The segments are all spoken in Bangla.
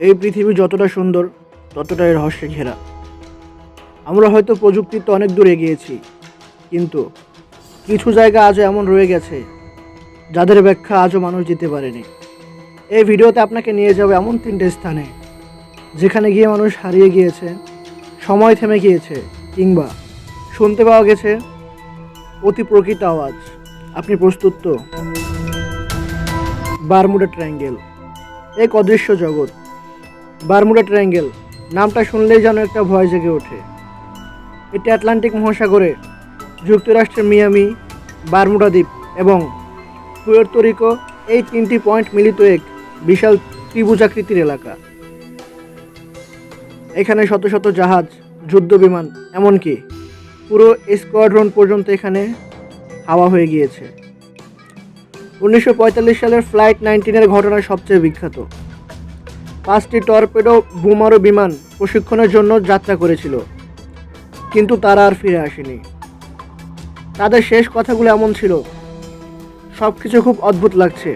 এই পৃথিবী যতটা সুন্দর ততটাই রহস্যে ঘেরা। আমরা হয়তো প্রযুক্তিতে অনেক দূর এগিয়েছি, কিন্তু কিছু জায়গা আজও এমন রয়ে গেছে যাদের ব্যাখ্যা আজও মানুষ দিতে পারেনি। এই ভিডিওতে আপনাকে নিয়ে যাবে এমন 3টে স্থানে যেখানে গিয়ে মানুষ হারিয়ে গিয়েছে, সময় থেমে গিয়েছে, কিংবা শুনতে পাওয়া গেছে অতি প্রকৃত আওয়াজ। আপনি প্রস্তুত তো? বারমুডা ট্রায়াঙ্গেল, এক অদৃশ্য জগৎ। বারমুডা ট্রায়াঙ্গেল নামটা শুনলেই যেন একটা ভয় জেগে ওঠে। এটি আটলান্টিক মহাসাগরে যুক্তরাষ্ট্রের মিয়ামি, বারমুডা দ্বীপ এবং পুয়ের্তো রিকো এই 3টি পয়েন্ট মিলিত এক বিশাল ত্রিভুজাকৃতির এলাকা। এখানে শত শত জাহাজ, যুদ্ধ বিমান, এমনকি পুরো স্কোয়াড্রন পর্যন্ত এখানে হাওয়া হয়ে গিয়েছে। 1945 সালের ফ্লাইট 19-এর ঘটনা সবচেয়ে বিখ্যাত। 5টি টর্পেডো বোমারু বিমান প্রশিক্ষণের জন্য যাত্রা করেছিল, কিন্তু তারা আর ফিরে আসেনি। তাদের শেষ কথাগুলো এমন ছিল, সব কিছু খুব অদ্ভুত লাগছে,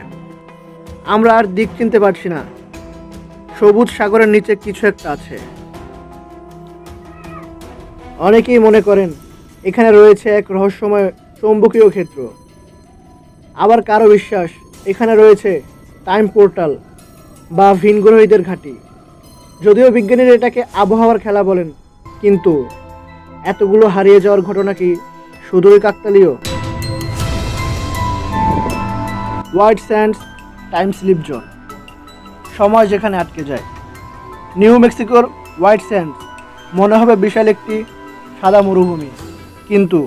আমরা আর দিক চিনতে পারছি না, সবুজ সাগরের নিচে কিছু একটা আছে। অনেকেই মনে করেন এখানে রয়েছে এক রহস্যময় চৌম্বকীয় ক্ষেত্র, আবার কারো বিশ্বাস এখানে রয়েছে টাইম পোর্টাল বা ভিনগ্রহীদের ঘাঁটি। যদিও বিজ্ঞানীরা এটাকে আবহাওয়ার খেলা বলেন, কিন্তু এতগুলো হারিয়ে যাওয়ার ঘটনা কি শুধুই কাকতালীয়? White Sands time slip zone, সময় যেখানে আটকে যায়। নিউ মেক্সিকোর হোয়াইট স্যান্ডস মনে হবে বিশাল একটি সাদা মরুভূমি, কিন্তু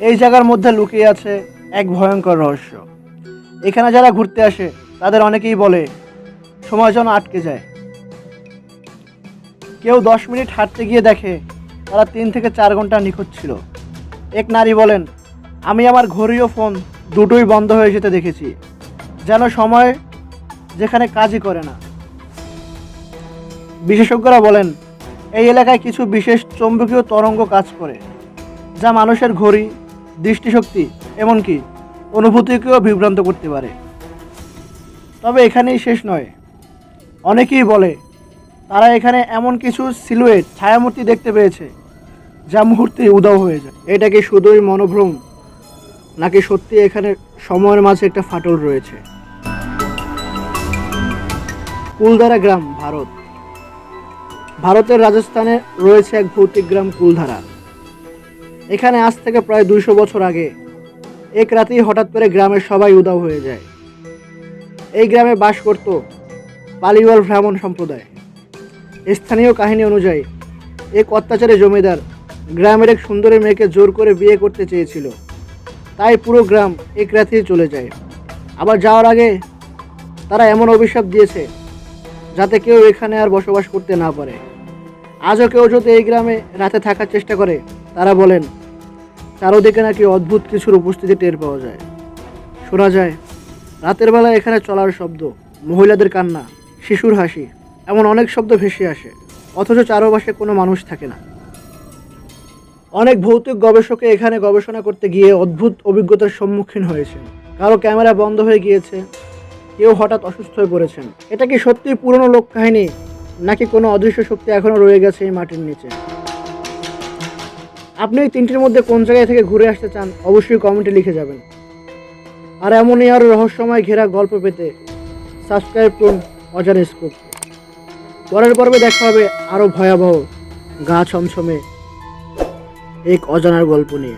এই জায়গার মধ্যে লুকিয়ে আছে এক ভয়ঙ্কর রহস্য। এখানে যারা ঘুরতে আসে তাদের অনেকেই বলে সময় যেন আটকে যায়। কেউ 10 মিনিট হাঁটতে গিয়ে দেখে তারা 3 থেকে 4 ঘন্টা নিখোঁজ ছিল। এক নারী বলেন, আমি আমার ঘড়ি ও ফোন দুটোই বন্ধ হয়ে যেতে দেখেছি, যেন সময় যেখানে কাজই করে না। বিশেষজ্ঞরা বলেন এই এলাকায় কিছু বিশেষ চৌম্বকীয় তরঙ্গ কাজ করে, যা মানুষের ঘড়ি, দৃষ্টিশক্তি, এমনকি অনুভূতিকেও বিভ্রান্ত করতে পারে। তবে এখানেই শেষ নয়। অনেকেই বলে তারা এখানে এমন কিছু সিলুয়েট, ছায়ামূর্তি দেখতে পেয়েছে যা মুহূর্তে উধাও হয়ে যায়। এটা কি শুধুই মনোভ্রম, নাকি সত্যি এখানে সময়ের মাঝে একটা ফাটল রয়েছে? কুলধারা গ্রাম, ভারত। ভারতের রাজস্থানে রয়েছে এক ভৌতিক গ্রাম কুলধারা। এখানে আজ থেকে প্রায় 200 বছর আগে এক রাতেই হঠাৎ করে গ্রামের সবাই উধাও হয়ে যায়। এই গ্রামে বাস করত পালিওয়াল ব্রাহ্মণ সম্প্রদায়। স্থানীয় কাহিনী অনুযায়ী এক অত্যাচারী জমিদার গ্রামের এক সুন্দরী মেয়েকে জোর করে বিয়ে করতে চেয়েছিল, তাই পুরো গ্রাম এক রাতেই চলে যায়। আবার যাওয়ার আগে তারা এমন অভিশাপ দিয়েছে যাতে কেউ এখানে আর বসবাস করতে না পারে। আজও কেউ যদি এই গ্রামে রাতে থাকার চেষ্টা করে, তারা বলেন চারদিকে নাকি অদ্ভুত কিছুর উপস্থিতি টের পাওয়া যায়। শোনা যায় রাতের বেলা এখানে চলার শব্দ, মহিলাদের কান্না, শিশুর হাসি, এমন অনেক শব্দ ভেসে আসে, অথচ চারপাশে কোনো মানুষ থাকে না। অনেক ভৌতিক গবেষকে এখানে গবেষণা করতে গিয়ে অদ্ভুত অভিজ্ঞতার সম্মুখীন হয়েছেন। কারো ক্যামেরা বন্ধ হয়ে গিয়েছে, কেউ হঠাৎ অসুস্থ হয়ে পড়েছেন। এটা কি সত্যিই পুরনো লোক কাহিনী, নাকি কোনো অদৃশ্য শক্তি এখনও রয়ে গেছে এই মাটির নিচে? আপনি এই 3টির মধ্যে কোন জায়গায় থেকে ঘুরে আসতে চান অবশ্যই কমেন্টে লিখে যাবেন। আর এমনই আরও রহস্যময় ঘেরা গল্প পেতে সাবস্ক্রাইব করুন অজানা স্কুপ। পরের পর্বে দেখা হবে আরও ভয়াবহ, গা ছমছমে এক অজানার গল্প নিয়ে।